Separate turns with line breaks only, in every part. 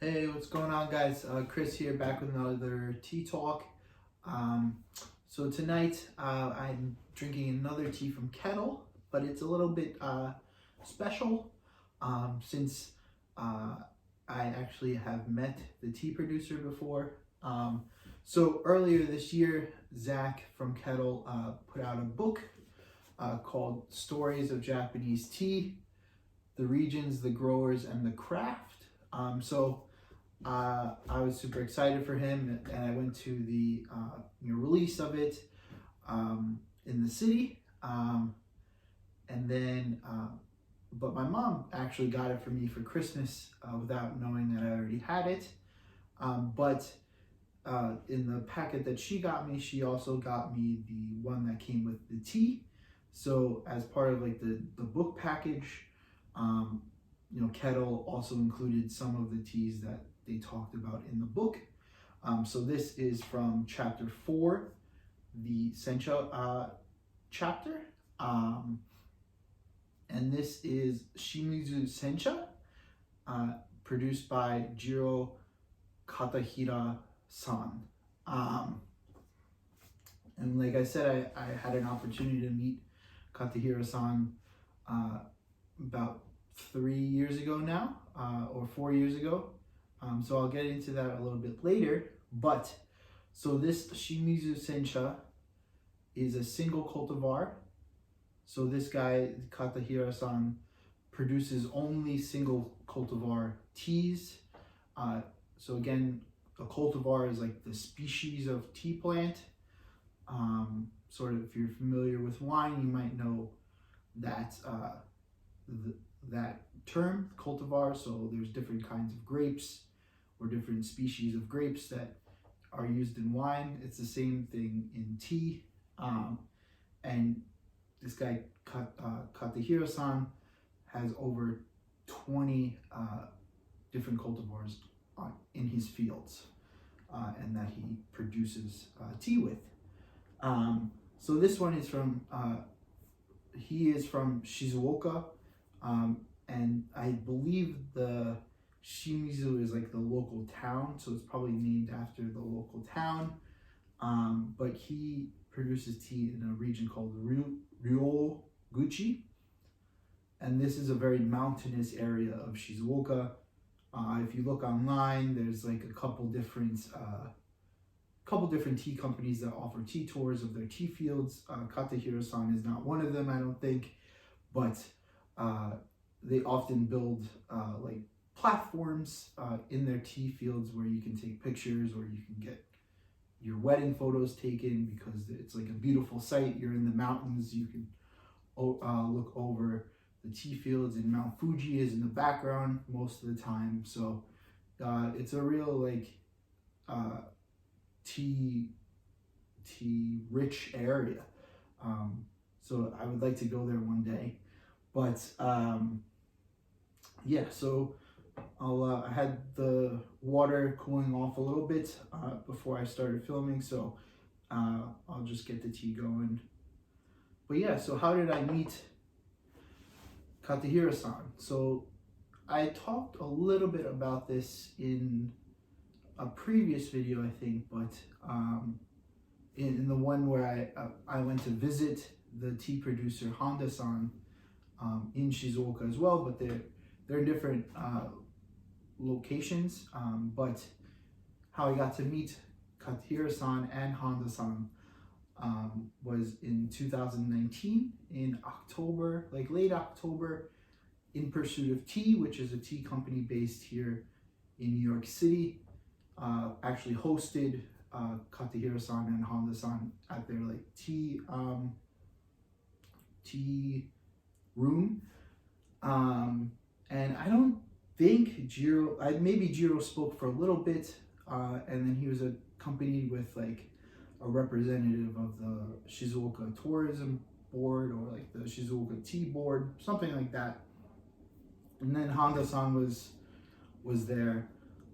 Hey, what's going on, guys? Chris here, back with another tea talk. So tonight I'm drinking another tea from Kettle, but it's a little bit special since I actually have met the tea producer before. So earlier this year, Zach from Kettle put out a book called Stories of Japanese Tea, the Regions, the Growers, and the Craft. I was super excited for him, and I went to the release of it in the city, but my mom actually got it for me for Christmas without knowing that I already had it. But in the packet that she got me, she also got me the one that came with the tea. So as part of like the book package, Kettle also included some of the teas that they talked about in the book. So this is from chapter 4, the Sencha chapter. And this is Shimizu Sencha, produced by Jiro Katahira-san. And like I said, I had an opportunity to meet Katahira-san about 3 years ago now, or 4 years ago. So I'll get into that a little bit later. But so this Shimizu Sencha is a single cultivar. So this guy, Katahira-san, produces only single cultivar teas. So again, a cultivar is like the species of tea plant. Sort of, if you're familiar with wine, you might know that that term, cultivar. So there's different kinds of grapes or different species of grapes that are used in wine. It's the same thing in tea. And this guy, Katahira-san, has over 20 different cultivars in his fields and that he produces tea with. So this one is from, he is from Shizuoka, and I believe the Shimizu is like the local town, so it's probably named after the local town. But he produces tea in a region called Ryoguchi, and this is a very mountainous area of Shizuoka. If you look online, there's like a couple different tea companies that offer tea tours of their tea fields. Katahira-san is not one of them, I don't think, but they often build like platforms in their tea fields where you can take pictures or you can get your wedding photos taken because it's like a beautiful site. You're in the mountains, you can look over the tea fields, and Mount Fuji is in the background most of the time. So it's a real like tea rich area. So I would like to go there one day. But yeah, so I had the water cooling off a little bit before I started filming, so I'll just get the tea going. But yeah, so how did I meet Katahira-san? So I talked a little bit about this in a previous video, I think, but in the one where I went to visit the tea producer Honda-san in Shizuoka as well, but they're in different locations. But how I got to meet Katahira-san and Honda-san was in 2019 in October, like late October, in Pursuit of Tea, which is a tea company based here in New York City. Actually hosted Katahira-san and Honda-san at their like tea room, and I don't think Jiro, maybe Jiro spoke for a little bit, and then he was accompanied with like a representative of the Shizuoka Tourism Board or like the Shizuoka Tea Board, something like that. And then Honda-san was there,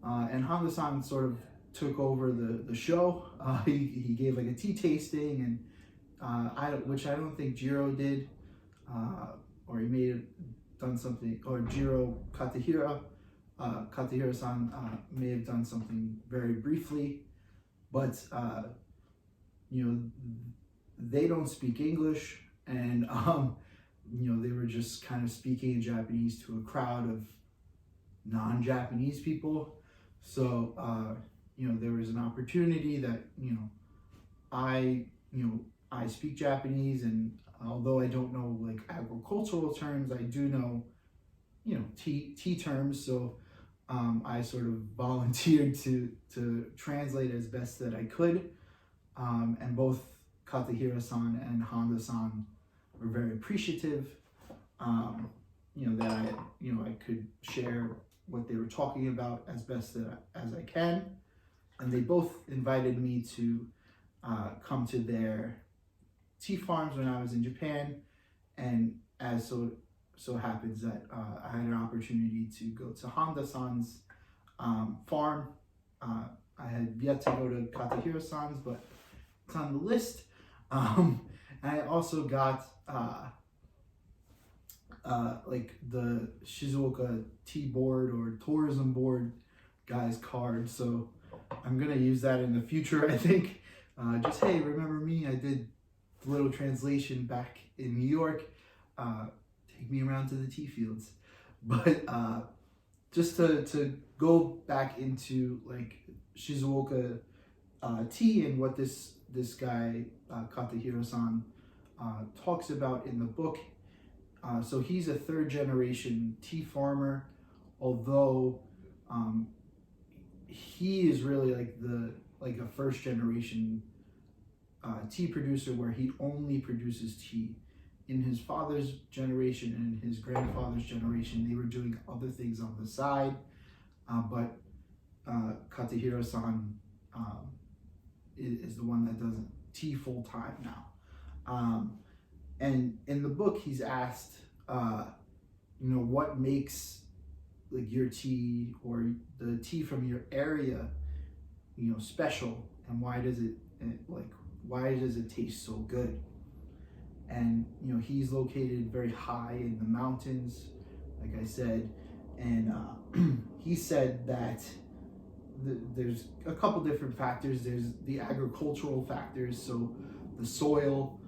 and Honda-san sort of took over the show. He gave like a tea tasting, and which I don't think Jiro did, or he may have done something, or Jiro Katahira Katahira-san may have done something very briefly, but they don't speak English, and they were just kind of speaking in Japanese to a crowd of non-Japanese people. So there was an opportunity that I speak Japanese, and although I don't know like agricultural terms, I do know tea terms. So I sort of volunteered to translate as best that I could, and both Katahira-san and Honda-san were very appreciative that I could share what they were talking about as best as I can. And they both invited me to come to their tea farms when I was in Japan, and as so happens that I had an opportunity to go to Honda-san's farm. I had yet to go to Katahira-san's, but it's on the list. I also got like the Shizuoka Tea Board or Tourism Board guy's card, so I'm gonna use that in the future, I think. Just, hey, remember me? I did a little translation back in New York. Take me around to the tea fields. But just to go back into like Shizuoka tea and what this guy Katahira-san talks about in the book. So he's a third generation tea farmer, although he is really like a first generation tea producer, where he only produces tea. In his father's generation and his grandfather's generation, they were doing other things on the side, but Katahira-san is the one that does tea full time now. And in the book, he's asked, what makes like your tea or the tea from your area, special, and why does it taste so good? And he's located very high in the mountains, like I said, and he said that there's a couple different factors. There's the agricultural factors, so the soil,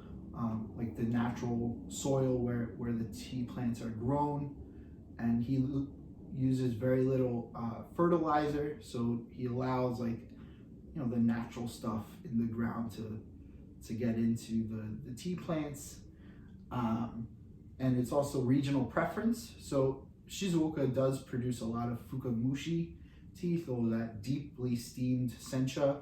like the natural soil where the tea plants are grown, and he uses very little fertilizer, so he allows the natural stuff in the ground to get into the tea plants. And it's also regional preference. So Shizuoka does produce a lot of fukamushi tea, so that deeply steamed sencha.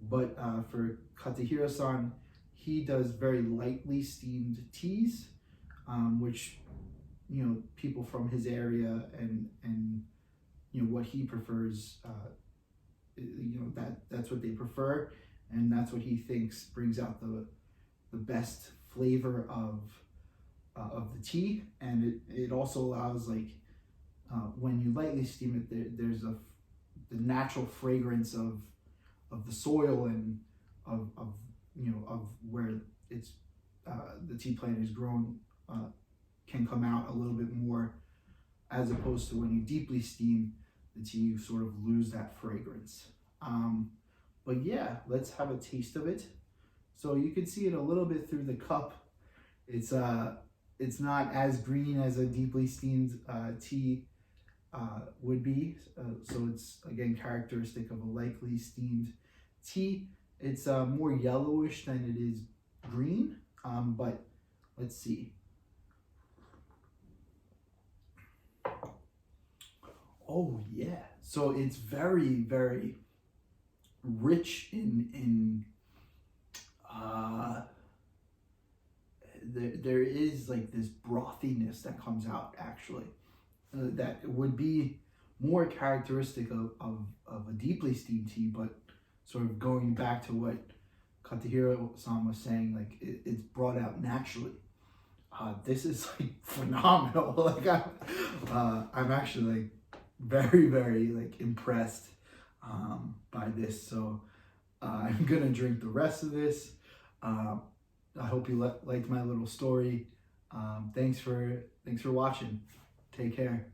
But for Katahira-san, he does very lightly steamed teas, which people from his area and what he prefers, that's what they prefer, and that's what he thinks brings out the best flavor of the tea. And it also allows, when you lightly steam it, there's the natural fragrance of the soil and of where it's the tea plant is grown, can come out a little bit more, as opposed to when you deeply steam the tea, you sort of lose that fragrance. But yeah, let's have a taste of it. So you can see it a little bit through the cup. It's not as green as a deeply steamed tea would be. So it's again characteristic of a lightly steamed tea. It's more yellowish than it is green, but let's see. Oh yeah, so it's very, very rich in there is like this brothiness that comes out, actually, that would be more characteristic of a deeply steamed tea, but sort of going back to what Katahira-san was saying, like it's brought out naturally. This is like phenomenal. Like I'm actually like very, very like impressed by this. So I'm gonna drink the rest of this. I hope you liked my little story. Thanks for watching. Take care.